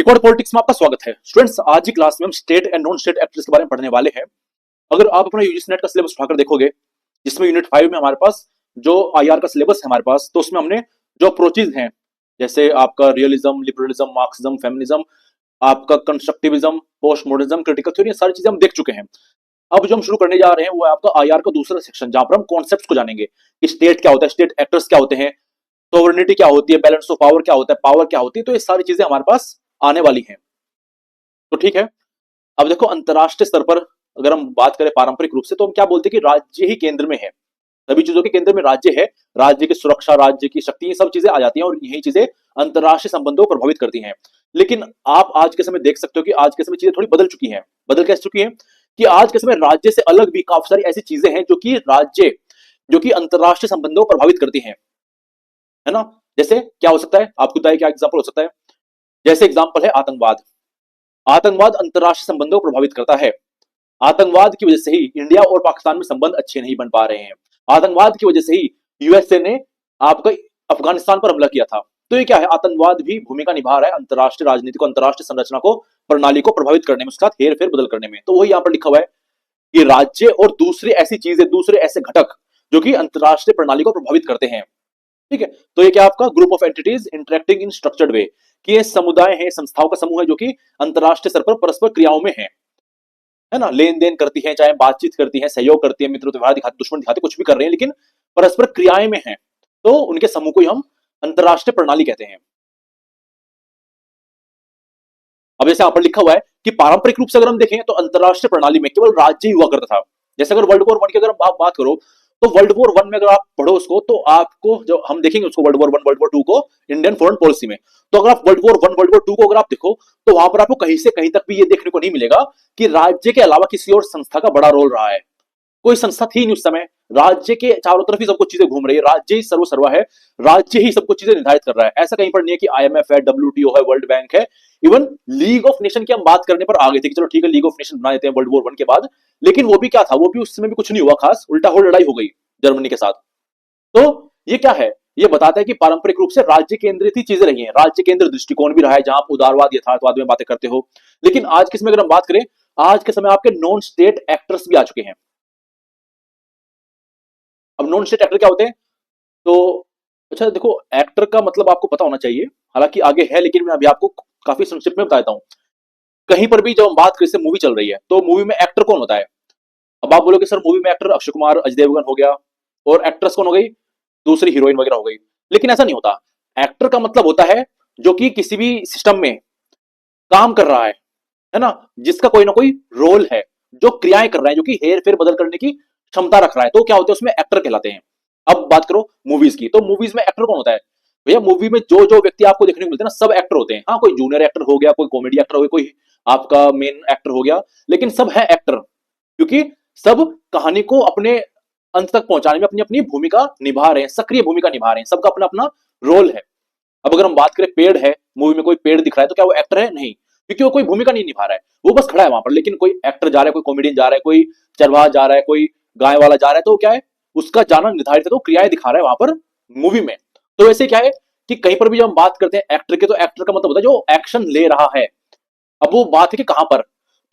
Record politics में आपका स्वागत है स्टूडेंट्स। आज की क्लास में हम state and non state actors के बारे में पढ़ने वाले हैं। अगर आप अपना यूजीसी नेट का सिलेबस उठाकर देखोगे, जिसमें यूनिट 5 में हमारे पास जो आईआर का सिलेबस है हमारे पास, तो उसमें हमने जो अप्रोचेज हैं, जैसे आपका रियलिज्म, लिबरलिज्म, मार्क्सिज्म, फेमिनिज्म, आपका constructivism, post modernism, critical theory, सारी चीजें हम देख चुके हैं। अब जो हम शुरू करने जा रहे हैं वो है आपका आईआर का दूसरा सेक्शन, जहां पर हम कॉन्सेप्ट्स को जानेंगे कि स्टेट क्या होता है, स्टेट एक्टर्स क्या होते हैं, सोवरेनिटी क्या होती है, बैलेंस ऑफ पावर क्या होता है, पावर क्या होती है। तो ये सारी चीजें हमारे पास आने वाली हैं। तो ठीक है, अब देखो अंतरराष्ट्रीय स्तर पर अगर हम बात करें पारंपरिक रूप से, तो हम क्या बोलते हैं कि राज्य ही केंद्र में है। सभी चीजों के केंद्र में राज्य है। राज्य की सुरक्षा, राज्य की शक्ति, ये सब चीजें आ जाती हैं और यही चीजें अंतरराष्ट्रीय संबंधों को प्रभावित करती हैं। लेकिन आप आज के समय देख सकते हो कि आज के समय चीजें थोड़ी बदल चुकी हैं। बदल कैसे चुकी है कि आज के समय राज्य से अलग भी काफी सारी ऐसी चीजें हैं जो कि अंतरराष्ट्रीय संबंधों को प्रभावित करती हैं, है ना। जैसे क्या हो सकता है, आपको बताइए क्या एग्जाम्पल हो सकता है। जैसे एग्जाम्पल है आतंकवाद। आतंकवाद अंतरराष्ट्रीय संबंधों को प्रभावित करता है। आतंकवाद की वजह से ही इंडिया और पाकिस्तान में संबंध अच्छे नहीं बन पा रहे हैं। आतंकवाद की वजह से ही यूएसए ने आपका अफगानिस्तान पर हमला किया था। तो ये क्या है, आतंकवाद भी भूमिका निभा रहा है अंतरराष्ट्रीय राजनीति को, अंतरराष्ट्रीय संरचना को, प्रणाली को प्रभावित करने में, उसके साथ हेर फेर बदल करने में। तो वही यहां पर लिखा हुआ है कि राज्य और दूसरी ऐसी चीजें, दूसरे ऐसे घटक जो कि अंतरराष्ट्रीय प्रणाली को प्रभावित करते हैं। ठीक है, तो ये क्या आपका group of entities interacting in structured way, कि ये समुदाय है, संस्थाओं का समूह है जो कि अंतरराष्ट्रीय स्तर पर परस्पर क्रियाओं में है ना, लेन देन करती है, चाहे बातचीत करती है, सहयोग करती है, मित्र व्यवहार दिखाते, दुश्मन दिखाते, कुछ भी कर रहे हैं, लेकिन परस्पर क्रियाएं में है। तो उनके समूह को ही हम अंतरराष्ट्रीय प्रणाली कहते हैं। अब जैसे यहां पर लिखा हुआ है कि पारंपरिक रूप से अगर हम देखें तो अंतरराष्ट्रीय प्रणाली में केवल राज्य ही हुआ करता था। जैसे अगर वर्ल्ड वॉर वन की अगर आप बात करो, तो वर्ल्ड वॉर वन में अगर आप पढ़ो उसको, तो आपको जो हम देखेंगे उसको world war one, world war two को इंडियन फॉरेन पॉलिसी में, तो अगर आप world war one, world war two को अगर आप देखो, तो वहां पर आपको कहीं से कहीं तक भी ये देखने को नहीं मिलेगा कि राज्य के अलावा किसी और संस्था का बड़ा रोल रहा है। कोई संस्था थी नहीं उस समय। राज्य के चारों तरफ ही सब कुछ चीजें घूम रही है, राज्य ही सर्वसर्वा है, राज्य ही सब कुछ चीजें निर्धारित कर रहा है। ऐसा कहीं पर नहीं है कि आईएमएफ है, डब्ल्यूटीओ है, वर्ल्ड बैंक है, इवन लीग ऑफ नेशन की हम बात करने पर आ गए थे कि चलो ठीक है लीग ऑफ नेशन बना देते हैं वर्ल्ड वॉर वन के बाद, लेकिन वो भी क्या था, वो भी उस समय भी कुछ नहीं हुआ खास, उल्टा हो लड़ाई हो गई जर्मनी के साथ। तो ये क्या है, ये बताता है कि पारंपरिक रूप से राज्य केंद्रित ही चीजें रही हैं, राज्य केंद्र दृष्टिकोण भी रहा है, जहां आप उदारवाद, यथार्थवाद में बातें करते हो। लेकिन आज के समय अगर हम बात करें, आज के समय आपके नॉन स्टेट एक्टर्स भी आ चुके हैं। अब नॉन स्टेट एक्टर क्या होते हैं, तो अच्छा देखो, एक्टर का मतलब आपको पता होना चाहिए, हालांकि आगे है, लेकिन मैं अभी आपको काफी संक्षिप्त में बता देता हूं। कहीं पर भी जब हम बात करें, जैसे मूवी चल रही है, तो मूवी में एक्टर कौन होता है। अब आप बोलोगे सर मूवी में एक्टर अक्षय कुमार, अजय देवगन हो गया, और एक्ट्रेस कौन हो गई, दूसरी हीरोइन वगैरह हो गई। लेकिन ऐसा नहीं होता। एक्टर का मतलब होता है जो कि किसी भी सिस्टम में काम कर रहा है ना, जिसका कोई ना कोई रोल है, जो क्रियाएं कर रहा है, जो कि हेर फेर बदल करने की क्षमता रख रहा है, तो क्या होते हैं उसमें एक्टर कहलाते हैं। अब बात करो मूवीज की, तो मूवीज में एक्टर कौन होता है भैया, मूवी में जो जो व्यक्ति आपको देखने को मिलते हैं ना, सब एक्टर होते हैं। हाँ, कोई जूनियर एक्टर हो गया, कोई कॉमेडी एक्टर हो गया, कोई आपका मेन एक्टर हो गया, लेकिन सब है एक्टर, क्योंकि सब कहानी को अपने अंत तक पहुंचाने में अपनी अपनी भूमिका निभा रहे हैं, सक्रिय भूमिका निभा रहे हैं, सबका अपना अपना रोल है। अब अगर हम बात करें पेड़ है, मूवी में कोई पेड़ दिख रहा है, तो क्या वो एक्टर है? नहीं, क्योंकि वो कोई भूमिका नहीं निभा रहा है, वो बस खड़ा है वहां पर। लेकिन कोई एक्टर जा रहा है, कोई कॉमेडियन जा रहा है, कोई चरवाहा जा रहा है, कोई गाय वाला जा रहा है, तो क्या है, उसका जाना निर्धारित है, तो क्रियाएं दिखा रहा है वहां पर मूवी में। तो वैसे क्या है कि कहीं पर भी जब हम बात करते हैं एक्टर के, तो एक्टर का मतलब होता है जो एक्शन ले रहा है। अब वो बात है कि कहां पर,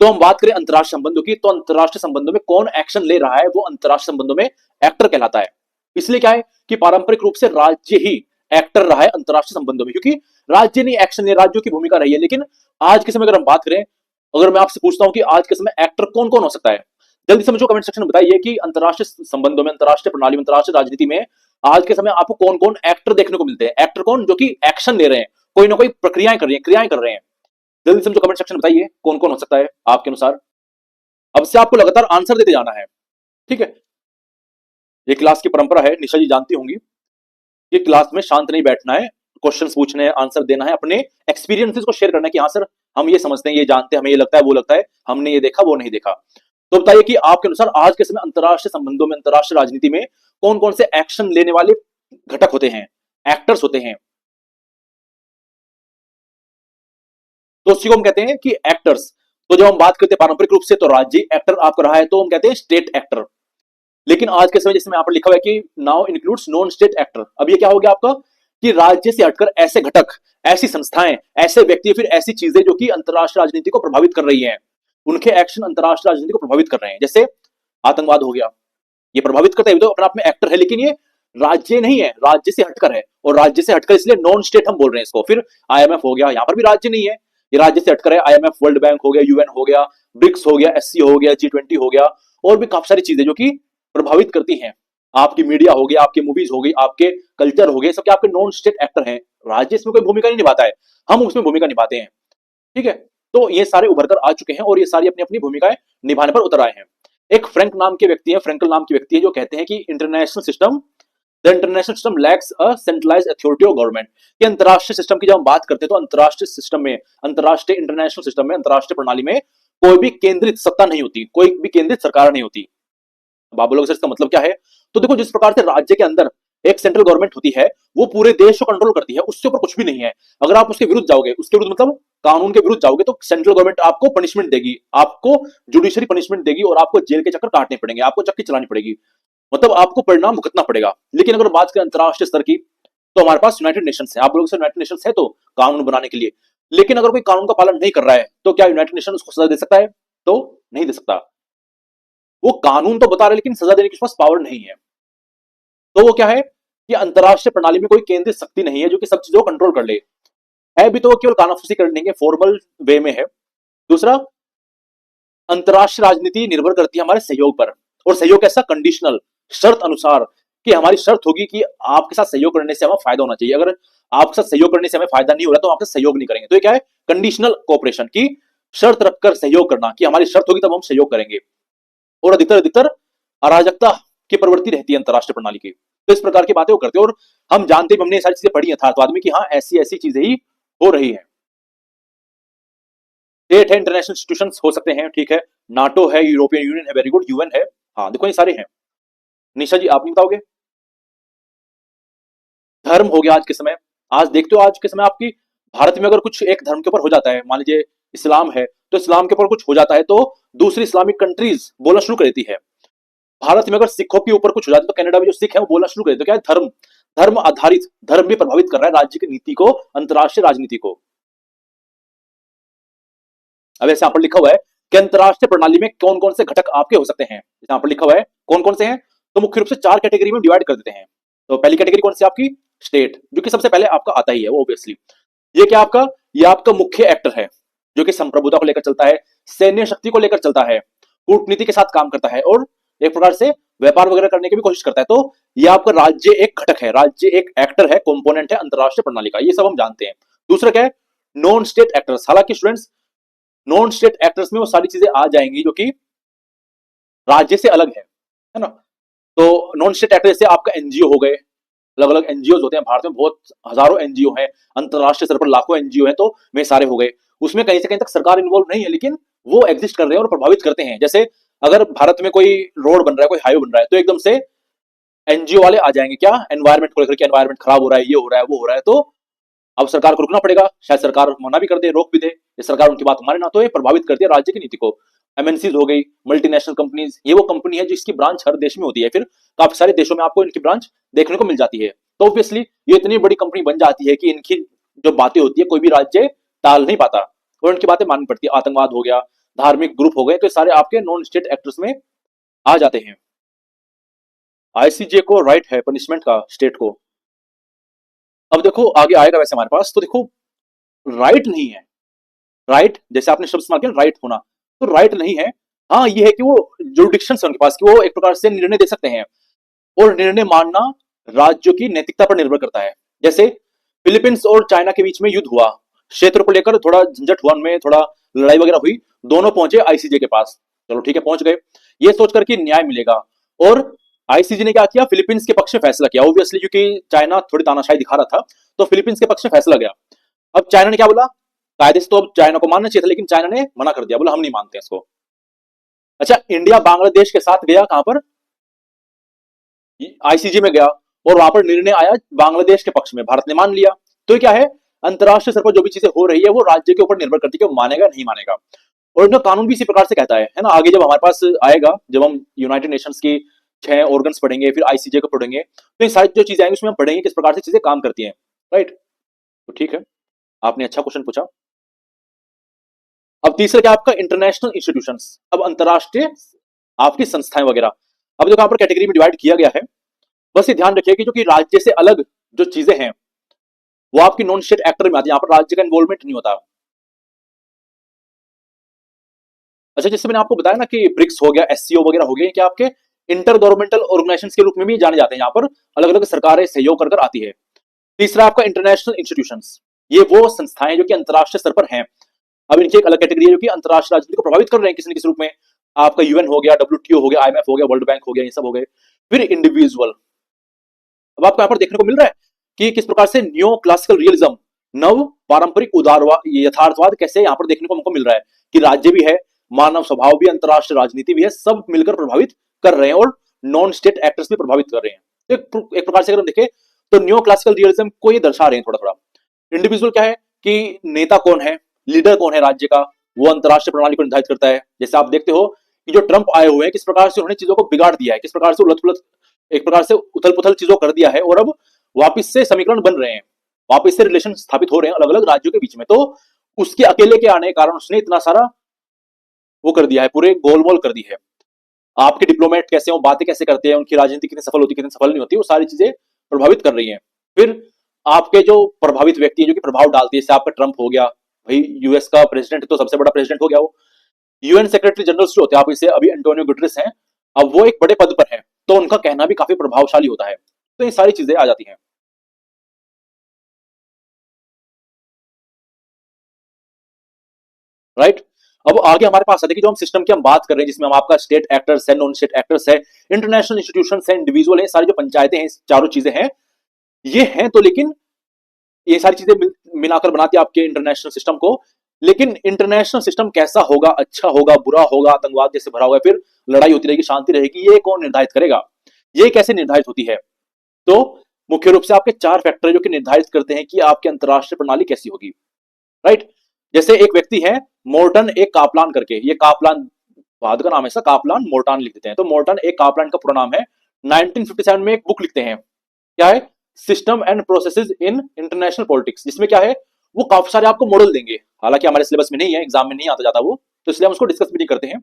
तो हम बात करें अंतरराष्ट्रीय संबंधों की, तो अंतरराष्ट्रीय संबंधों में कौन एक्शन ले रहा है, वो अंतरराष्ट्रीय संबंधों में एक्टर कहलाता है। इसलिए क्या है कि पारंपरिक रूप से राज्य ही एक्टर रहा है अंतरराष्ट्रीय संबंधों में, क्योंकि राज्य नहीं एक्शन ले, राज्यों की भूमिका रही है। लेकिन आज के समय अगर हम बात करें, अगर मैं आपसे पूछता हूं कि आज के समय एक्टर कौन कौन हो सकता है, जल्दी से मुझे कमेंट सेक्शन में बताइए कि अंतरराष्ट्रीय संबंधों में, अंतरराष्ट्रीय प्रणाली में, अंतरराष्ट्रीय राजनीति में आज के समय आपको कौन कौन एक्टर देखने को मिलते हैं। एक्टर कौन, जो कि एक्शन ले रहे हैं, कोई ना कोई प्रक्रियाएं कर रही है, क्रियाएं कर रहे हैं। जल्दी से मुझे कमेंट सेक्शन में बताइए कौन कौन हो सकता है आपके अनुसार। अब से आपको लगातार आंसर देते जाना है, ठीक है। ये क्लास की परंपरा है, निशा जी जानती होंगी, ये क्लास में शांत नहीं बैठना है, क्वेश्चंस पूछने हैं, आंसर देना है, अपने एक्सपीरियंसेस को शेयर करना है कि हाँ सर हम ये समझते हैं, ये जानते हैं, हमें ये लगता है, वो लगता है, हमने ये देखा, वो नहीं देखा। तो बताइए कि आपके अनुसार आज के समय अंतरराष्ट्रीय संबंधों में, अंतरराष्ट्रीय राजनीति में कौन कौन से एक्शन लेने वाले घटक होते हैं, एक्टर्स होते हैं। तो उसी को हम कहते हैं कि एक्टर्स। तो जब हम बात करते हैं पारंपरिक रूप से, तो राज्य एक्टर आपका रहा है, तो हम कहते हैं स्टेट एक्टर। लेकिन आज के समय जिसमें यहां पर लिखा हुआ है कि now includes non state actor, अब ये क्या हो गया आपका कि राज्य से हटकर ऐसे घटक, ऐसी संस्थाएं, ऐसे व्यक्ति, फिर ऐसी चीजें जो कि अंतरराष्ट्रीय राजनीति को प्रभावित कर रही हैं, उनके एक्शन अंतरराष्ट्रीय राजनीति को प्रभावित कर रहे हैं। जैसे आतंकवाद हो गया, ये प्रभावित करता है, तो अपने आप में एक्टर है, लेकिन ये राज्य नहीं है, राज्य से हटकर है। और राज्य से हटकर इसलिए नॉन स्टेट हम बोल रहे हैं इसको। फिर आईएमएफ हो गया, यहां पर भी राज्य नहीं है, ये राज्य से हटकर है। आईएमएफ, वर्ल्ड बैंक हो गया, यूएन हो गया, ब्रिक्स हो गया, एससी हो गया, G20 हो गया, और भी काफी सारी चीजें जो कि प्रभावित करती हैं। आपकी मीडिया हो गया, आपकी मूवीज हो गई, आपके कल्चर हो गए, सब आपके नॉन स्टेट एक्टर हैं। राज्य इसमें कोई भूमिका नहीं निभाता है, हम उसमें भूमिका निभाते हैं। ठीक है, तो ये सारे उभर कर आ चुके हैं और ये सारी अपनी अपनी भूमिकाएं निभाने पर उतर आए हैं। एक फ्रैंक नाम के व्यक्ति है, फ्रैंकल नाम के व्यक्ति है, जो कहते हैं कि the international system lakhs a centralised authority of government. कि अंतरराष्ट्रीय सिस्टम की जब हम बात करते हैं तो अंतरराष्ट्रीय सिस्टम में, अंतरराष्ट्रीय इंटरनेशनल सिस्टम में, अंतरराष्ट्रीय प्रणाली में कोई भी केंद्रित सत्ता नहीं होती, कोई भी केंद्रित सरकार नहीं होती। अब आप बोलोगे सर इसका मतलब क्या है? तो देखो, जिस प्रकार से राज्य के अंदर एक सेंट्रल गवर्नमेंट होती है, वो पूरे देश को कंट्रोल करती है, उससे ऊपर कुछ भी नहीं है। अगर आप उसके विरुद्ध जाओगे, उसके विरुद्ध मतलब कानून के विरुद्ध जाओगे, तो सेंट्रल गवर्नमेंट आपको पनिशमेंट देगी, आपको जुडिशरी पनिशमेंट देगी, और आपको जेल के चक्कर काटने पड़ेंगे, आपको चक्की चलानी पड़ेगी, मतलब आपको परिणाम भुगतना पड़ेगा। लेकिन अगर बात करें अंतरराष्ट्रीय स्तर की, तो हमारे पास यूनाइटेड नेशंस है। आप लोग यूनाइटेड नेशंस है तो कानून बनाने के लिए, लेकिन अगर कोई कानून का पालन नहीं कर रहा है, तो क्या यूनाइटेड नेशन उसको सजा दे सकता है? तो नहीं दे सकता। वो कानून तो बता रहे, लेकिन सजा देने के पास पावर नहीं है। तो वो क्या है कि अंतरराष्ट्रीय प्रणाली में कोई केंद्रीय शक्ति नहीं है जो कि सब चीजों को कंट्रोल कर ले। है भी तो वो केवल कानाफूसी करने के फॉर्मल वे में है। दूसरा, अंतरराष्ट्रीय राजनीति निर्भर करती है हमारे सहयोग पर, और सहयोग कैसा? कंडीशनल, शर्त अनुसार, कि हमारी शर्त होगी कि आपके साथ सहयोग करने से हमें फायदा होना चाहिए। अगर आपके साथ सहयोग करने से हमें फायदा नहीं हो रहा तो आपसे सहयोग नहीं करेंगे। तो ये क्या है? कंडीशनल कोऑपरेशन की शर्त रखकर सहयोग करना, कि हमारी शर्त होगी तब हम सहयोग करेंगे। और अधिकतर अधिकतर अराजकता की प्रवृत्ति रहती है अंतरराष्ट्रीय प्रणाली की। तो इस प्रकार की बातें वो करते हैं, और हम जानते हैं, हमने ये सारी चीजें पढ़ी यथार्थवाद में कि हाँ, ऐसी ऐसी चीजें ही हो रही है। स्टेट है, इंटरनेशनल इंस्टीट्यूशंस हो सकते हैं, ठीक है, नाटो है, यूरोपियन यूनियन है, वेरी गुड, यूएन है। हाँ देखो, ये सारे हैं। निशा जी आप नहीं बताओगे? धर्म हो गया आज के समय। आज देखते हो, आज के समय आपकी भारत में अगर कुछ एक धर्म के ऊपर हो जाता है, मान लीजिए इस्लाम है, तो इस्लाम के ऊपर कुछ हो जाता है तो दूसरी इस्लामिक कंट्रीज बोलना शुरू कर देती है। भारत में अगर सिखों के ऊपर कुछ हो जाता है तो कनाडा में जो सिख है वो बोलना शुरू कर देते हैं। क्या है? धर्म, धर्म आधारित, धर्म भी प्रभावित कर रहा है राज्य की नीति को, अंतरराष्ट्रीय राजनीति को। अब ऐसे यहाँ पर लिखा हुआ है कि अंतरराष्ट्रीय प्रणाली में कौन कौन से घटक आपके हो सकते हैं। यहाँ पर लिखा हुआ है कौन कौन से हैं, तो मुख्य रूप से 4 कैटेगरी में डिवाइड कर देते हैं। तो पहली कैटेगरी कौन सी आपकी? स्टेट, जो कि सबसे पहले आपका आता ही है वो ऑब्वियसली। ये क्या आपका? ये आपका मुख्य एक्टर है, जो कि संप्रभुता को लेकर चलता है, सैन्य शक्ति को लेकर चलता है, कूटनीति के साथ काम करता है, और एक प्रकार से व्यापार वगैरह करने की भी कोशिश करता है। तो ये आपका राज्य एक घटक है, राज्य एक एक्टर है, कंपोनेंट है अंतरराष्ट्रीय प्रणाली का, ये सब हम जानते हैं। दूसरा क्या है? Non state actors. हालांकि स्टूडेंट्स, नॉन स्टेट एक्टर्स में वो सारी चीजें आ जाएंगी जो कि राज्य से अलग है ना। तो नॉन स्टेट एक्टर जैसे आपका एनजीओ हो गए, अलग अलग एनजीओ होते हैं भारत में, बहुत हजारों एनजीओ हैं, अंतरराष्ट्रीय स्तर पर लाखों एनजीओ हैं, तो वे सारे हो गए। उसमें कहीं से कहीं तक सरकार इन्वॉल्व नहीं है, लेकिन वो एग्जिस्ट कर रहे हैं और प्रभावित करते हैं। जैसे अगर भारत में कोई रोड बन रहा है, कोई हाईवे बन रहा है, तो एकदम से एनजीओ वाले आ जाएंगे, क्या? एनवायरमेंट को लेकर के, एनवायरमेंट खराब हो रहा है, ये हो रहा है, वो हो रहा है, तो अब सरकार को रुकना पड़ेगा। शायद सरकार मना भी कर दे, रोक भी दे, ये सरकार उनकी बात माने ना, तो ये प्रभावित कर दिया राज्य की नीति को। एमएनसीज हो गई, मल्टीनेशनल कंपनीज, ये वो कंपनी है जिसकी ब्रांच हर देश में होती है, फिर काफी सारे देशों में आपको इनकी ब्रांच देखने को मिल जाती है। तो ऑब्वियसली ये इतनी बड़ी कंपनी बन जाती है कि इनकी जो बातें होती है कोई भी राज्य टाल नहीं पाता, और इनकी बातें माननी पड़ती है। आतंकवाद हो गया, धार्मिक ग्रुप हो गए, तो सारे आपके नॉन स्टेट एक्टर्स में आ जाते हैं। आईसीजे को राइट है पनिशमेंट का स्टेट को। अब देखो आगे आएगा वैसे हमारे पास, तो देखो राइट नहीं है। राइट जैसे आपने शब्द इस्तेमाल किया, राइट होना, तो राइट नहीं है। हाँ ये है कि वो जुरिडिक्शन है उनके पास, कि वो एक प्रकार से निर्णय दे सकते हैं, और निर्णय मानना राज्यों की नैतिकता पर निर्भर करता है। जैसे फिलीपींस और चाइना के बीच में युद्ध हुआ, क्षेत्र को लेकर थोड़ा झंझट हुआ, उनमें थोड़ा लड़ाई वगैरह हुई, दोनों पहुंचे आईसीजे के पास। चलो ठीक है, पहुंच गए, ये सोचकर कि न्याय मिलेगा, और आईसीजे ने क्या किया? फिलीपींस के पक्ष में फैसला किया, ऑब्वियसली क्योंकि चाइना थोड़ी तानाशाही दिखा रहा था, तो फिलीपींस के पक्ष में फैसला गया। अब चाइना ने क्या बोला? कायदे से तो अब चाइना को मानना चाहिए था, लेकिन चाइना ने मना कर दिया, बोला हम नहीं मानते इसको। अच्छा, इंडिया बांग्लादेश के साथ गया, कहां पर? आईसीजे में गया, और वहां पर निर्णय आया बांग्लादेश के पक्ष में, भारत ने मान लिया। तो ये क्या है? अंतरराष्ट्रीय स्तर पर जो भी चीजें हो रही है वो राज्य के ऊपर निर्भर करती है कि वो मानेगा नहीं मानेगा। और इनका कानून भी इसी प्रकार से कहता है ना। आगे जब हमारे पास आएगा, जब हम यूनाइटेड नेशंस की 6 ऑर्गन्स पढ़ेंगे, फिर आईसीजे को पढ़ेंगे, तो ये सारी जो चीजें आएंगी उसमें हम पढ़ेंगे किस प्रकार से चीजें काम करती हैं। राइट। तो ठीक है, आपने अच्छा क्वेश्चन पूछा। अब तीसरा क्या आपका इंटरनेशनल इंस्टीट्यूशंस, अब अंतरराष्ट्रीय आपकी संस्थाएं वगैरह। अब देखो यहाँ पर कैटेगरी में डिवाइड किया गया है। बस ये ध्यान रखिए कि जो कि राज्य से अलग जो चीजें हैं वो आपकी नॉन स्टेट एक्टर में आती है, यहाँ पर राज्य का इन्वॉल्वमेंट नहीं होता। अच्छा, जैसे मैंने आपको बताया ना कि ब्रिक्स हो गया, एससीओ वगैरह हो गया, क्या आपके इंटर गवर्नमेंटल ऑर्गेनाइजेशंस के रूप में भी जाने जाते हैं। यहाँ पर अलग अलग सरकारें सहयोग कर आती है। तीसरा आपका इंटरनेशनल इंस्टीट्यूशंस, ये वो संस्थाएं जो कि अंतरराष्ट्रीय स्तर पर हैं। अब इनकी एक अलग कैटेगरी है जो कि अंतरराष्ट्रीय राजनीति को प्रभावित कर रहे हैं किसी न किसी रूप में। आपका यूएन हो गया, डब्ल्यूटीओ हो गया, आईएमएफ हो गया, वर्ल्ड बैंक हो गया, ये सब हो गए। फिर इंडिविजुअल, अब आपको यहाँ पर देखने को मिल रहा है कि किस प्रकार से न्यो क्लासिकल रियलिज्म, नव पारंपरिक उदारवाद, यथार्थवाद कैसे यहाँ पर देखने को हमको मिल रहा है कि राज्य भी है, मानव स्वभाव भी, अंतरराष्ट्रीय राजनीति भी है, सब मिलकर प्रभावित कर रहे हैं और नॉन स्टेट एक्टर्स भी प्रभावित कर रहे हैं। तो एक प्रकार से अगर हम देखें तो न्यो क्लासिकल रियलिज्म को ये दर्शा रहे हैं थोड़ा थोड़ा। इंडिविजुअल क्या है कि नेता कौन है, लीडर कौन है राज्य का, वो अंतरराष्ट्रीय प्रणाली को निर्धारित करता है। जैसे आप देखते हो कि जो ट्रंप आए हुए हैं किस प्रकार से उन्होंने चीजों को बिगाड़ दिया है, किस प्रकार से उलट पुलट, एक प्रकार से उथल पुथल चीजों कर दिया है, और अब वापिस से समीकरण बन रहे हैं, वापिस से रिलेशन स्थापित हो रहे हैं अलग अलग राज्यों के बीच में। तो उसके अकेले के आने के कारण उसने इतना सारा वो कर दिया है, पूरे गोलमोल कर दी है। आपके डिप्लोमेट कैसे हो, बातें कैसे करते हैं, उनकी राजनीति कितनी सफल होती है कितनी सफल नहीं होती, वो सारी चीजें प्रभावित कर रही हैं। फिर आपके जो प्रभावित व्यक्ति है जो कि प्रभाव डालती है, जैसे आपका ट्रंप हो गया, भाई यूएस का प्रेसिडेंट तो सबसे बड़ा प्रेसिडेंट हो गया वो। यूएन सेक्रेटरी जनरल जो होते हैं, आप इसे अभी एंटोनियो गुटरेस हैं, अब वो एक बड़े पद पर है, तो उनका कहना भी काफी प्रभावशाली होता है। तो ये सारी चीजें आ जाती हैं। राइट। अब आगे हमारे पास आते हैं कि जो हम सिस्टम की हम बात कर रहे हैं, जिसमें हम आपका स्टेट एक्टर्स है, नॉन स्टेट एक्टर्स है, इंटरनेशनल इंस्टीट्यूशंस है, इंडिविजुअल है, सारी जो पंचायतें हैं, चारों चीजें हैं, ये हैं तो, लेकिन ये सारी चीजें मिलाकर बनाती है आपके इंटरनेशनल सिस्टम को। लेकिन इंटरनेशनल सिस्टम कैसा होगा, अच्छा होगा, बुरा होगा, आतंकवाद जैसे भरा होगा, फिर लड़ाई होती रहेगी, शांति रहेगी, ये कौन निर्धारित करेगा, ये कैसे निर्धारित होती है। तो मुख्य रूप से आपके चार फैक्टर जो कि निर्धारित करते हैं कि आपकी अंतरराष्ट्रीय प्रणाली कैसी होगी। राइट। जैसे एक व्यक्ति है मोर्टन एक कापलान करके, ये कापलान बाद का नाम है, ऐसा कापलान मोर्टान लिख देते हैं, तो मोर्टन एक कापलान का पूरा नाम है। 1957 में एक बुक लिखते हैं, क्या है, system and processes in international politics, जिसमें क्या है वो काफी सारे आपको मॉडल देंगे। हालांकि हमारे सिलेबस में नहीं है, एग्जाम में नहीं आता जाता वो, तो इसलिए हम उसको डिस्कस भी नहीं करते हैं,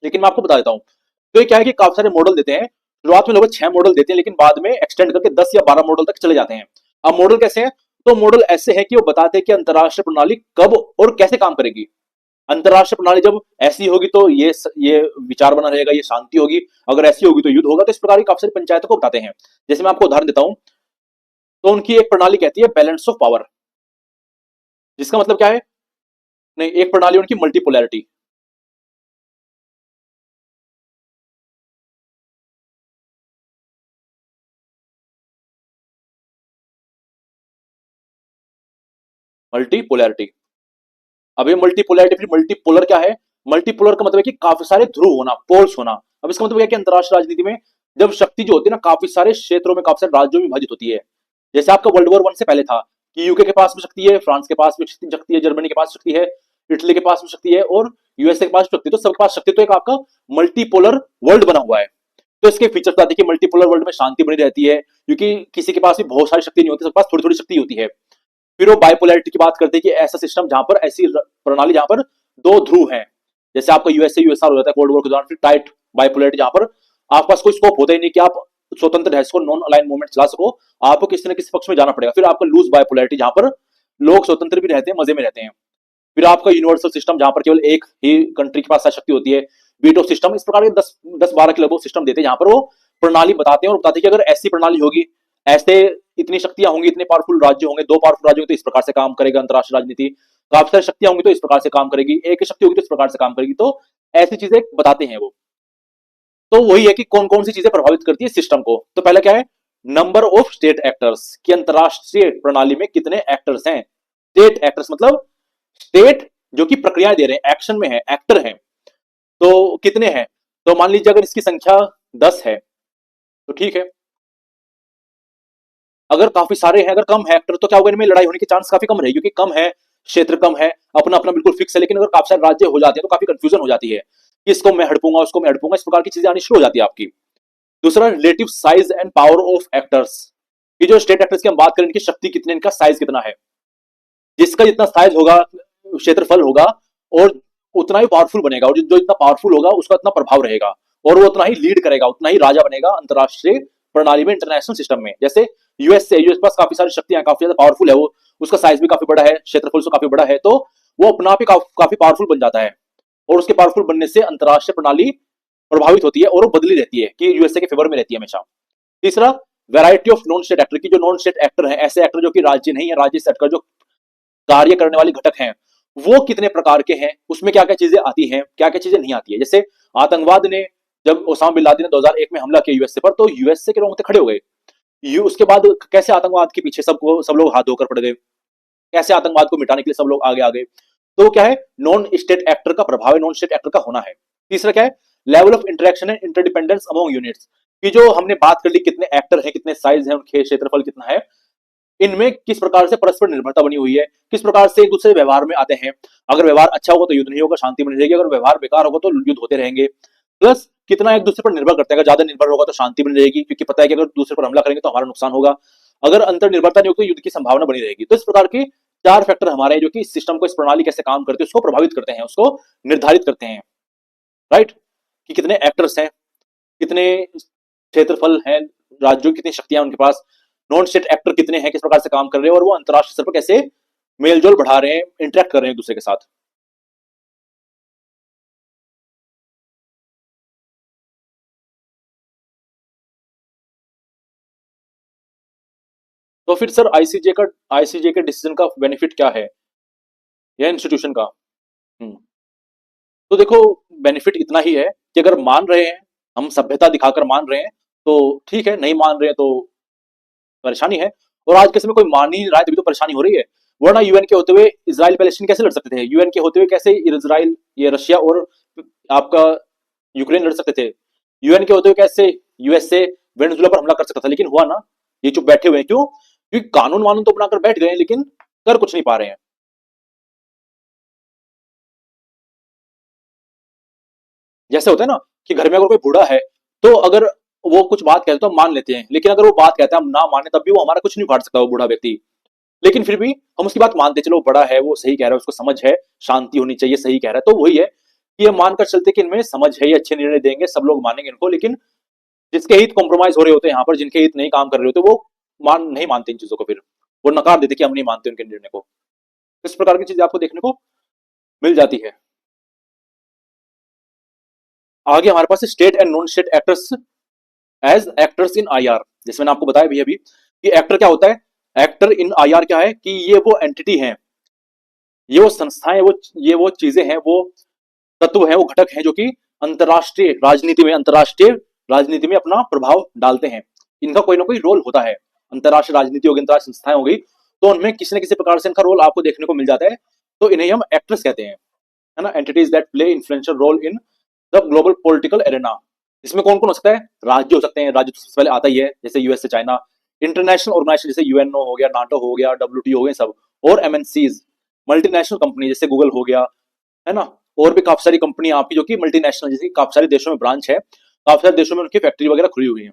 लेकिन मैं आपको बता देता हूं। तो ये क्या है कि काफी सारे मॉडल देते हैं। शुरुआत में लोग 6 मॉडल देते हैं, लेकिन बाद में एक्सटेंड करके 10 या 12 मॉडल तक चले जाते हैं। अब मॉडल कैसे हैं, तो मॉडल ऐसे हैं कि वो बताते हैं कि अंतरराष्ट्रीय प्रणाली कब और कैसे काम करेगी। अंतरराष्ट्रीय प्रणाली जब ऐसी होगी तो ये विचार बना रहेगा, ये शांति होगी, अगर ऐसी होगी तो युद्ध होगा। तो इस प्रकार की काफी सारी पंचायतों को बताते हैं। जैसे मैं आपको उदाहरण देता हूं, तो उनकी एक प्रणाली कहती है बैलेंस ऑफ पावर, जिसका मतलब क्या है, नहीं, एक प्रणाली उनकी मल्टीपोलैरिटी। मल्टीपोलैरिटी, अब ये मल्टीपोलैरिटी फिर मल्टीपोलर क्या है, मल्टीपोलर का मतलब है कि काफी सारे ध्रुव होना, पोल्स होना। अब इसका मतलब क्या है कि अंतरराष्ट्रीय राजनीति में जब शक्ति जो होती है ना काफी सारे क्षेत्रों में, काफी सारे राज्यों में विभाजित होती है। जैसे आपका वर्ल्ड वॉर 1 से पहले था कि यूके के पास भी शक्ति है, फ्रांस के पास भी शक्ति है, जर्मनी के पास शक्ति है, इटली के पास भी शक्ति है, और यूएसए के पास शक्ति, तो सबके पास शक्ति, तो एक आपका मल्टीपोलर वर्ल्ड बना हुआ है। तो इसके फीचर्स बताते हैं कि मल्टीपोलर वर्ल्ड में शांति बनी रहती है, क्योंकि किसी के पास भी बहुत सारी शक्ति नहीं होती, सबके पास थोड़ी थोड़ी शक्ति होती है। फिर वो बाइपोलैरिटी की बात करते हैं कि ऐसा सिस्टम जहां पर, ऐसी प्रणाली जहां पर दो ध्रुव हैं, जैसे आपका यूएसए यूएसआर हो जाता है कोल्ड वॉर के दौरान। फिर टाइट बाइपोलैरिटी, जहां पर आपके पास कोई स्कोप होता ही नहीं कि आप स्वतंत्र रह सको, नॉन अलाइन मूवमेंट चला सको, आपको किसी न किसी पक्ष में जाना पड़ेगा। फिर आपका लूज बाइपोलैरिटी, जहां पर लोग स्वतंत्र भी रहते हैं, मजे में रहते हैं। फिर आपका यूनिवर्सल सिस्टम, जहां पर केवल एक ही कंट्री के पास शक्ति होती है, वीटो सिस्टम। इस प्रकार के 10-12 के लगभग सिस्टम देते हैं, जहां पर वो प्रणाली बताते हैं और बताते हैं कि अगर ऐसी प्रणाली होगी, ऐसे इतनी शक्तियां होंगी, इतने पावरफुल राज्य होंगे, 2 पावरफुल राज्य होंगे तो इस प्रकार से काम करेगा अंतरराष्ट्रीय राजनीति, काफी सारी शक्तियां होंगी तो इस प्रकार से काम करेगी, एक ही शक्ति होगी तो इस प्रकार से काम करेगी। तो ऐसी चीजें बताते हैं वो। तो वही है कि कौन कौन सी चीजें प्रभावित करती है सिस्टम को। तो पहला क्या है, नंबर ऑफ स्टेट एक्टर्स, कि अंतरराष्ट्रीय प्रणाली में कितने एक्टर्स हैं। स्टेट एक्टर्स मतलब स्टेट जो कि प्रक्रियाएं दे रहे हैं, एक्शन में है, एक्टर हैं, तो कितने हैं। तो मान लीजिए अगर इसकी संख्या 10 है तो ठीक है, अगर काफी सारे हैं, अगर कम है एक्टर, तो क्या होगा, इनमें लड़ाई होने की चांस काफी कम रहेगी, क्योंकि कम है, क्षेत्र कम है, अपना अपना बिल्कुल फिक्स है। लेकिन अगर काफी सारे राज्य हो जाते हैं तो काफी कंफ्यूजन हो जाती है कि इसको मैं हड़पूंगा, उसको मैं हड़पूंगा, इस प्रकार की चीजें आनी शुरू हो जाती है आपकी। दूसरा, relative size and power of actors, कि जो स्टेट एक्टर्स की हम बात करें, इनकी शक्ति कितनी, इनका साइज कितना है। जिसका जितना साइज होगा, क्षेत्रफल होगा, और उतना ही पावरफुल बनेगा, और जो इतना पावरफुल होगा उसका इतना प्रभाव रहेगा, और वो उतना ही लीड करेगा, उतना ही राजा बनेगा अंतरराष्ट्रीय प्रणाली में, इंटरनेशनल सिस्टम में। जैसे यूएस पास काफी सारी शक्तियां, काफी ज्यादा पावरफुल है वो, उसका साइज भी काफी बड़ा है, क्षेत्रफल से काफी बड़ा है, तो वो अपना आप ही काफी पावरफुल बन जाता है, और उसके पावरफुल बनने से अंतरराष्ट्रीय प्रणाली प्रभावित होती है, और वो बदली रहती है कि यूएसए के फेवर में रहती है हमेशा। तीसरा, variety of non state actor, की जो नॉन स्टेट एक्टर है, ऐसे एक्टर जो कि राज्य नहीं है, राज्य सेट का जो कार्य करने वाले घटक हैं, वो कितने प्रकार के हैं, उसमें क्या क्या चीजें आती हैं, क्या क्या चीजें नहीं आती है। जैसे आतंकवाद ने, जब ओसामा बिन लादेन ने 2001 में हमला किया यूएसए पर, तो यूएसए के रोंगटे खड़े हो गए। उसके बाद कैसे आतंकवाद के पीछे सब लोग हाथ धोकर पड़ गए, कैसे आतंकवाद को मिटाने के लिए सब लोग आगे आ गए। तो क्या है, नॉन स्टेट एक्टर का प्रभाव है, नॉन स्टेट एक्टर का होना है। तीसरा क्या है, level of interaction and interdependence among units, की जो हमने बात कर ली, कितने एक्टर हैं, कितने साइज है, उनके क्षेत्रफल कितना है, इनमें किस प्रकार से परस्पर निर्भरता बनी हुई है, किस प्रकार से एक दूसरे व्यवहार में आते हैं। अगर व्यवहार अच्छा होगा तो युद्ध नहीं होगा, शांति बनी रहेगी, अगर व्यवहार बेकार होगा तो युद्ध होते रहेंगे। प्लस कितना एक दूसरे पर निर्भर करते हैं, अगर ज्यादा निर्भर होगा तो शांति बनी रहेगी, क्योंकि पता है कि अगर दूसरे पर हमला करेंगे तो हमारा नुकसान होगा। अगर अंतर निर्भरता नहीं होगी तो युद्ध की संभावना बनी रहेगी। तो इस प्रकार के चार फैक्टर हमारे जो कि इस सिस्टम को, इस प्रणाली कैसे काम करती है उसको प्रभावित करते हैं, उसको निर्धारित करते हैं। राइट, कि कितने एक्टर्स हैं, कितने क्षेत्रफल हैं, राज्यों की कितनी शक्तियां उनके पास, नॉन स्टेट एक्टर कितने हैं, किस प्रकार से काम कर रहे हैं, और वो अंतरराष्ट्रीय स्तर पर कैसे मेलजोल बढ़ा रहे हैं, इंटरेक्ट कर रहे हैं एक दूसरे के साथ। तो फिर सर आईसीजे के डिसीजन का बेनिफिट क्या है, या इंस्टीट्यूशन का। हम्म, तो देखो, बेनिफिट इतना ही है कि अगर मान रहे हैं, हम सभ्यता दिखाकर मान रहे हैं तो ठीक है, नहीं मान रहे हैं तो परेशानी है। और आज के समय कोई मान ही नहीं रहा है, तभी तो परेशानी हो रही है। वरना यूएन के होते हुए इजराइल पैलेस्टीन कैसे लड़ सकते थे, यूएन के होते हुए कैसे इजराइल, ये रशिया और आपका यूक्रेन लड़ सकते थे, यूएन के होते हुए कैसे यूएसए वेनेजुला पर हमला कर सकता था, लेकिन हुआ ना, ये चुप बैठे हुए हैं। क्यों? क्योंकि कानून वानून तो बनाकर बैठ गए हैं, लेकिन कर कुछ नहीं पा रहे हैं। जैसे होता है ना कि घर में अगर कोई बूढ़ा है, तो अगर वो कुछ बात कहते हैं तो हम मान लेते हैं, लेकिन अगर वो बात कहता है हम ना माने, तब भी वो हमारा कुछ नहीं उखाड़ सकता वो बूढ़ा व्यक्ति। लेकिन फिर भी हम उसकी बात मानते, चलो बड़ा है, वो सही कह रहा है, उसको समझ है, शांति होनी चाहिए, सही कह रहा है। तो वही है कि हम मानकर चलते कि इनमें समझ है, ये अच्छे निर्णय देंगे, सब लोग मानेंगे इनको। लेकिन जिसके हित कॉम्प्रोमाइज हो रहे होते हैं यहाँ पर, जिनके हित नहीं काम कर रहे होते, वो नहीं मानते इन चीजों को, फिर वो नकार देते कि हम नहीं मानते उनके निर्णय को। इस प्रकार की चीजें आपको देखने को मिल जाती है। आगे हमारे पास state and non state actors as actors in IR, जिसमें आपको बताया भी अभी कि एक्टर क्या होता है। एक्टर इन आईआर क्या है कि ये वो एंटिटी है, ये वो संस्थाएं, ये वो चीजें हैं, वो तत्व हैं, वो घटक हैं जो कि अंतरराष्ट्रीय राजनीति में अपना प्रभाव डालते हैं। इनका कोई ना कोई रोल होता है। अंतरराष्ट्रीय राजनीति होगी, अंतरराष्ट्रीय संस्थाएं हो गई, तो उनमें किसी न किसी प्रकार से इनका रोल आपको देखने को मिल जाता है। तो इन्हें हम एक्टर्स कहते हैं, है ना। Entities that play influential role in the global political arena. इसमें कौन कौन हो सकता है? राज्य हो सकते हैं, राज्य तो सबसे पहले आता ही है, जैसे यूएस से चाइना। इंटरनेशनल ऑर्गेनाइजेशन जैसे यूएनओ हो गया, नाटो हो गया, डब्ल्यूटीओ हो गए सब। और एमएनसीज, मल्टीनेशनल कंपनी जैसे गूगल हो गया, है ना। और भी काफी सारी कंपनी आपकी जो कि मल्टीनेशनल, जैसे काफी सारे देशों में ब्रांच है, काफी सारे देशों में उनकी फैक्ट्री वगैरह खुली हुई है।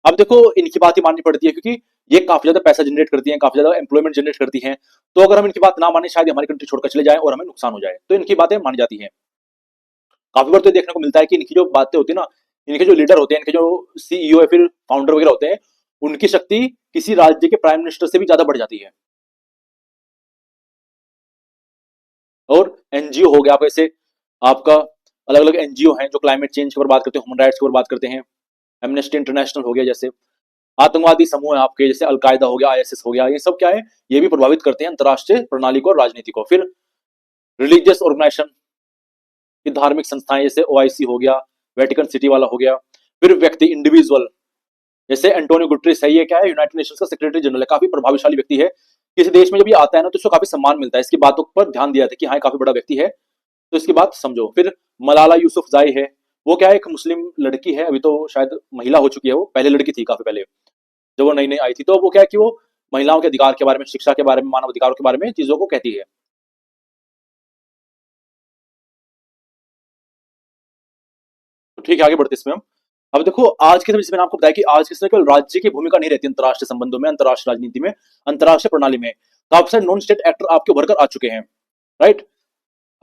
अब देखो, इनकी बात ही माननी पड़ती है, क्योंकि ये काफी ज्यादा पैसा जनरेट करती है, काफी ज्यादा एम्प्लॉयमेंट जनरेट करती है। तो अगर हम इनकी बात ना माने, शायद हमारी कंट्री छोड़कर चले जाए और हमें नुकसान हो जाए, तो इनकी बातें मानी जाती है। काफी बार तो देखने को मिलता है कि इनकी जो बातें होती है ना, इनके जो लीडर होते हैं, इनके जो सीईओ या फिर फाउंडर वगैरह होते हैं, उनकी शक्ति किसी राज्य के प्राइम मिनिस्टर से भी ज्यादा बढ़ जाती है। और एनजीओ हो गया, आप ऐसे आपका अलग अलग एनजीओ हैं जो क्लाइमेट चेंज के ऊपर बात करते हैं, ह्यूमन राइट्स के ऊपर बात करते हैं। एमनेस्टी इंटरनेशनल हो गया, जैसे आतंकवादी समूह है आपके, जैसे अलकायदा हो गया, आईएसएस हो गया, ये सब क्या है, ये भी प्रभावित करते हैं अंतरराष्ट्रीय प्रणाली को और राजनीति को। फिर रिलीजियस ऑर्गेनाइजेशन की धार्मिक संस्थाएं, जैसे ओआईसी हो गया, वेटिकन सिटी वाला हो गया। फिर व्यक्ति, इंडिविजुअल, जैसे एंटोनियो गुटरेस है, ये क्या है, यूनाइटेड नेशंस का सेक्रेटरी जनरल है, काफी प्रभावशाली व्यक्ति है। किसी देश में जब ये आता है ना, तो इसको काफी सम्मान मिलता है, इसकी बातों पर ध्यान दिया जाता है कि हाँ काफी बड़ा व्यक्ति है, तो इसकी बात समझो। फिर मलाला यूसुफजाई है, वो क्या है, एक मुस्लिम लड़की है, अभी तो शायद महिला हो चुकी है, वो पहले लड़की थी काफी पहले जब वो नई नई आई थी। तो वो क्या है कि वो महिलाओं के अधिकार के बारे में, शिक्षा के बारे में, मानव अधिकारों के बारे में चीजों को कहती है। तो ठीक है, आगे बढ़ते इसमें हम। अब देखो आज के समय जैसे मैंने आपको बताया कि आज के समय केवल राज्य की भूमिका नहीं रहती अंतर्राष्ट्रीय संबंधों में, अंतर्राष्ट्रीय राजनीति में, अंतर्राष्ट्रीय प्रणाली में। काफी सारे नॉन स्टेट एक्टर आपके उभर कर आ चुके हैं, राइट।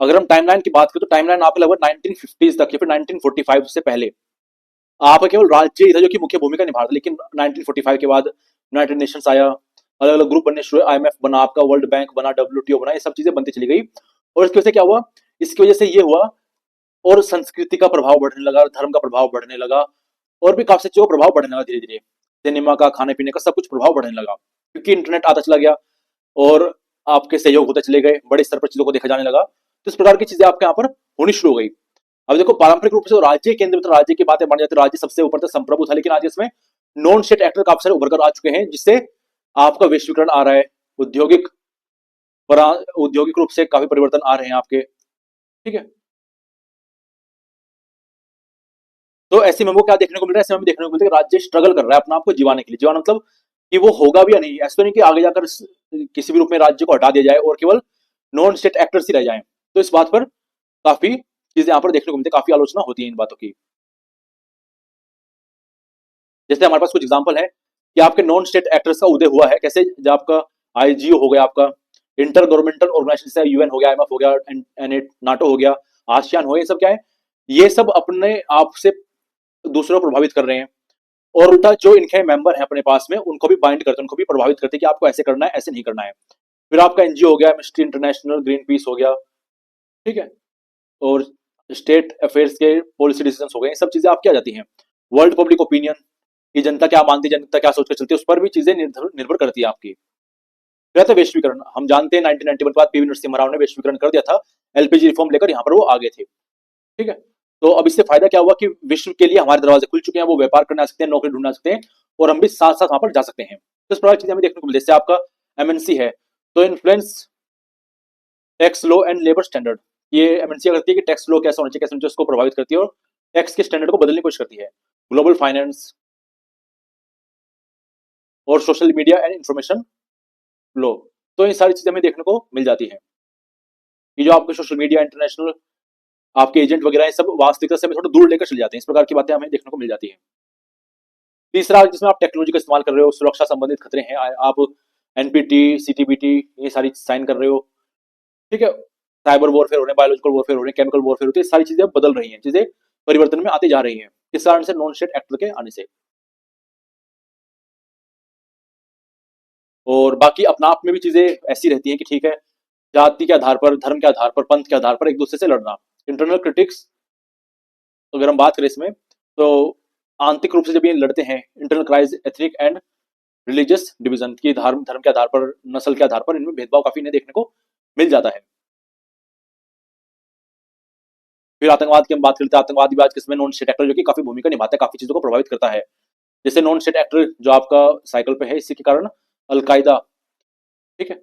अगर हम टाइमलाइन की बात करें तो टाइमलाइन आपके लगभग 1950 तक या फिर 1945 से पहले आपका केवल राज्य ही था जो कि मुख्य भूमिका निभा रहा था, लेकिन 1945 के बाद यूनाइटेड नेशंस आया, अलग अलग ग्रुप बनने शुरू हुए, आईएमएफ बना, आपका वर्ल्ड बैंक बना, डब्ल्यूटीओ बना, ये सब चीजें बनती चली गई। और इसकी वजह से क्या हुआ, इसकी वजह से ये हुआ, और संस्कृति का प्रभाव बढ़ने लगा, धर्म का प्रभाव बढ़ने लगा, और भी काफी चीजों का प्रभाव बढ़ने लगा धीरे धीरे, सिनेमा का, खाने पीने का, सब कुछ प्रभाव बढ़ने लगा, क्योंकि इंटरनेट आता चला गया और आपके सहयोग होते चले गए, बड़े स्तर पर चीजों को देखा जाने लगा, तो इस प्रकार की चीजें आपके यहाँ पर होनी शुरू हो गई। अब देखो पारंपरिक रूप से तो राज्य केंद्र में तो राज्य की बातें बन जाती है, राज्य सबसे ऊपर तक संप्रभु था, लेकिन आज इसमें नॉन स्टेट एक्टर काफी सारे उभर कर आ चुके हैं, जिससे आपका वैश्वीकरण आ रहा है, औद्योगिक औद्योगिक रूप से काफी परिवर्तन आ रहे हैं आपके, ठीक है। तो ऐसे में वो क्या देखने को मिल रहा है, ऐसे में हमें देखने को मिलता है कि राज्य स्ट्रगल कर रहा है अपना आपको जीवाने के लिए, जीवाना मतलब कि वो होगा भी या नहीं, ऐसा तो नहीं कि आगे जाकर किसी भी रूप में राज्य को हटा दिया जाए और केवल नॉन स्टेट एक्टर्स ही रह जाएं। तो इस बात पर काफी चीजें यहाँ पर देखने को मिलती है, काफी आलोचना होती है इन बातों की। जैसे हमारे पास कुछ एग्जांपल है कि आपके नॉन स्टेट एक्टर्स का उदय हुआ है कैसे, जब आपका आईजीओ हो गया, आपका इंटर गवर्नमेंटल ऑर्गेनाइजेशन जैसे यूएन हो गया, आईएमएफ हो गया, नाटो हो गया, आसियान हो गया, ये सब क्या है, ये सब अपने आप से दूसरों को प्रभावित कर रहे हैं, और उल्टा जो इनके मेंबर हैं अपने पास में उनको भी बाइंड करते हैं, उनको भी प्रभावित करते हैं कि आपको ऐसे करना है, ऐसे नहीं करना है। फिर आपका एनजीओ हो गया, मिस्ट्री इंटरनेशनल, ग्रीन पीस हो गया, ठीक है, और स्टेट अफेयर्स के पॉलिसी डिसीजन हो गए, ये सब चीजें आपकी आ जाती हैं। वर्ल्ड पब्लिक ओपिनियन की जनता क्या मानती है, जनता क्या सोच कर चलती है, उस पर भी चीजें निर्भर करती है आपकी। फिर था वैश्वीकरण, हम जानते हैं 1991 के बाद पीवी नरसिम्हा राव ने वैश्वीकरण कर दिया था, एलपीजी रिफॉर्म लेकर यहाँ पर वो आगे थे, ठीक है। तो अब इससे फायदा क्या हुआ कि विश्व के लिए हमारे दरवाजे खुल चुके हैं, वो व्यापार करने आ सकते हैं, नौकरी ढूंढना सकते हैं, और हम भी साथ साथ वहां पर जा सकते हैं। तो इस प्रकार की चीजें हमें देखने को मिलती है। जैसे आपका एमएनसी है, तो influence tax law and labour standard, ये एमएनसी करती है कि टैक्स लॉ कैसा होना चाहिए, कैसे होना चाहिए, उसको प्रभावित करती है और टैक्स के स्टैंडर्ड को बदलने की कोशिश करती है। ग्लोबल फाइनेंस और social media and information law, तो ये सारी चीजें हमें देखने को मिल जाती है कि जो आपके सोशल मीडिया, इंटरनेशनल आपके एजेंट वगैरह, सब वास्तविकता से हमें थोड़ा दूर लेकर चले जाते हैं, इस प्रकार की बातें हमें देखने को मिल जाती है। तीसरा, जिसमें आप टेक्नोलॉजी का इस्तेमाल कर रहे हो, सुरक्षा संबंधित खतरे हैं, आप एनपीटी, सीटीबीटी, ये सारी साइन कर रहे हो, ठीक है। साइबर वॉरफेयर हो रहे हैं, बायोलॉजिकल वॉरफेयर हो रहे हैं, केमिकल वॉरफेयर होती है, सारी चीजें बदल रही हैं, चीजें परिवर्तन में आती जा रही हैं, किस कारण से, नॉन स्टेट एक्टर के आने से। और बाकी अपना आप में भी चीजें ऐसी रहती हैं कि ठीक है, जाति के आधार पर, धर्म के आधार पर, पंथ के आधार पर एक दूसरे से लड़ना, इंटरनल क्रिटिक्स, तो अगर हम बात करें इसमें, तो आंतरिक रूप से जब ये लड़ते हैं, internal cries, ethnic and religious division की, धर्म धर्म के आधार पर, नस्ल के आधार पर, इनमें भेदभाव काफी इन्हें देखने को मिल जाता है। फिर आतंकवाद की हम बात करते हैं, आतंकवादी भी आज किसमें, नॉन स्टेट एक्टर जो कि काफी भूमिका निभाता है, काफी चीजों को प्रभावित करता है। जैसे नॉन स्टेट एक्टर जो आपका साइकिल पे है, इसी के कारण अलकायदा, ठीक है,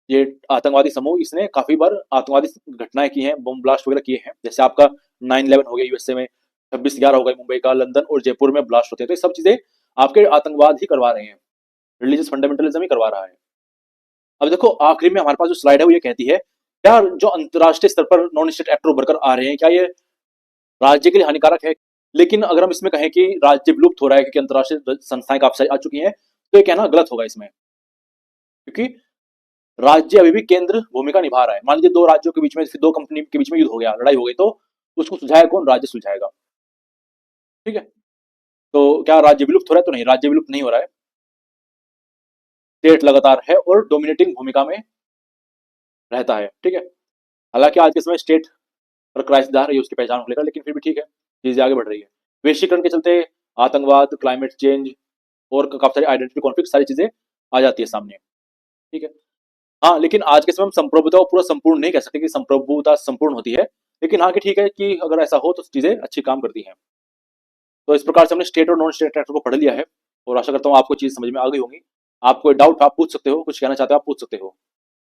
ये आतंकवादी समूह, इसने काफी बार आतंकवादी घटनाएं की हैं, बम ब्लास्ट वगैरह किए हैं। जैसे आपका 9/11 हो गया यूएसए में, 26/11 हो गई मुंबई का, लंदन और जयपुर में ब्लास्ट होते हैं, तो ये सब चीजें आपके आतंकवाद ही करवा रहे हैं, रिलीजियस फंडामेंटलिज्म ही करवा रहा है। अब देखो आखिरी में हमारे पास जो स्लाइड है वो ये कहती है, क्या जो अंतर्राष्ट्रीय स्तर पर नॉन स्टेट एक्टर उभर कर आ रहे हैं, क्या ये राज्य के लिए हानिकारक है? लेकिन अगर हम इसमें कहें कि राज्य विलुप्त हो रहा है क्योंकि अंतर्राष्ट्रीय संस्थाएं काफी आ चुकी हैं, तो ये कहना गलत होगा इसमें, क्योंकि राज्य अभी भी केंद्र भूमिका निभा रहा है। मान लीजिए दो राज्यों के बीच में, दो कंपनी के बीच में युद्ध हो गया, लड़ाई हो गई, तो उसको सुलझाएगा कौन? राज्य सुलझाएगा, ठीक है। तो क्या राज्य विलुप्त हो रहा है? तो नहीं, राज्य विलुप्त नहीं हो रहा है, स्टेट लगातार है और डोमिनेटिंग भूमिका में रहता है, ठीक है। हालांकि आज के समय स्टेट पर क्राइसिस आ रही है, उसकी पहचान हो लेकर, लेकिन फिर भी ठीक है, चीजें आगे बढ़ रही है। वैश्वीकरण के चलते आतंकवाद, क्लाइमेट चेंज और काफी सारी आइडेंटिटी कॉन्फ्लिक्ट, सारी चीजें आ जाती है सामने, ठीक है। हाँ, लेकिन आज के समय हम संप्रभुता को पूरा संपूर्ण नहीं कह सकते कि संप्रभुता संपूर्ण होती है, लेकिन हाँ कि ठीक है कि अगर ऐसा हो तो चीजें अच्छी काम करती हैं। तो इस प्रकार से हमने स्टेट और नॉन स्टेट एक्टर को पढ़ लिया है, और आशा करता हूँ आपको चीज समझ में आ गई होंगी। आपको डाउट आप पूछ सकते हो, कुछ कहना चाहते हो आप पूछ सकते हो।